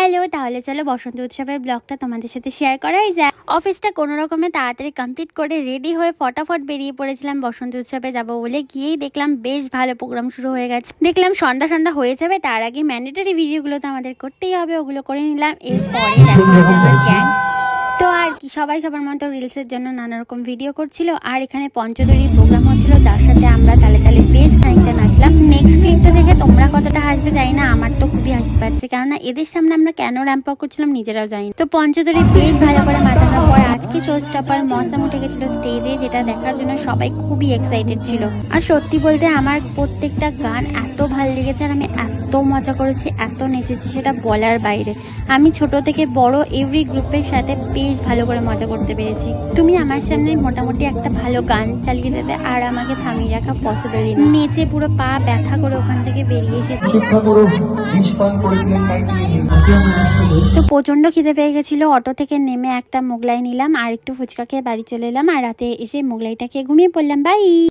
Hello, তাহলে চলো বসন্ত উৎসবের ব্লগটা তোমাদের সাথে শেয়ার করাই যায়। অফিসটা কোনো রকমে তাড়াতাড়ি কমপ্লিট করে রেডি হয়ে ফটাফট বেরিয়ে পড়েছিলাম বসন্ত উৎসবে যাব বলে। গিয়েই দেখলাম বেশ ভালো প্রোগ্রাম শুরু হয়ে গেছে। দেখলাম সন্ধ্যা সন্ধ্যা হয়ে যাবে, তার আগে ম্যান্ডেটরি ভিডিওগুলো তো আমাদের করতেই হবে, ওগুলো করে নিলাম। এরপরে আমার গ্যাং তো আর কি সবাই সবার মতো রিলসের জন্য নানা রকম ভিডিও করছিল, আর এখানে পঞ্চদরীর প্রোগ্রাম হচ্ছিল, যার সাথে আমরা তালে তালে বেশ খানিকটা নাচলাম। নেক্সট ক্লিপটা দেখে তোমরা কতটা হাসবে জানি না, আমার তো খুবই হাসি পাচ্ছে, কেননা এদের সামনে আমরা কেন র্যাম্প ওয়াক করছিলাম নিজেরাও জানি। তো পঞ্চদরী বেশ ভালো করে মাতানোর পর আজকে শো স্টপার মৌসাম উঠে গেছিল স্টেজে, যেটা দেখার জন্য সবাই খুবই এক্সাইটেড ছিল। আর সত্যি বলতে আমার প্রত্যেকটা গান এত ভালো লেগেছে, আর আমি এত মজা করেছি, এত নেচেছি, সেটা বলার বাইরে। আমি ছোট থেকে বড় এভরি গ্রুপের সাথে বেশ ভালো করে মজা করতে পেরেছি। তুমি আমার সামনে মোটামুটি একটা ভালো গান চালিয়ে দেবে আর আমাকে থামিয়ে রাখা পসিবলই না। নেচে পুরো পা ব্যথা করে ওখান থেকে বেরিয়ে এসেছি। তো প্রচন্ড খিদে পেয়ে গেছিল, অটো থেকে নেমে একটা মোগলাই নিলাম আর একটু ফুচকা খেয়ে বাড়ি চলে এলাম, আর রাতে এসে মোগলাইটা খেয়ে ঘুমিয়ে পড়লাম। বাই।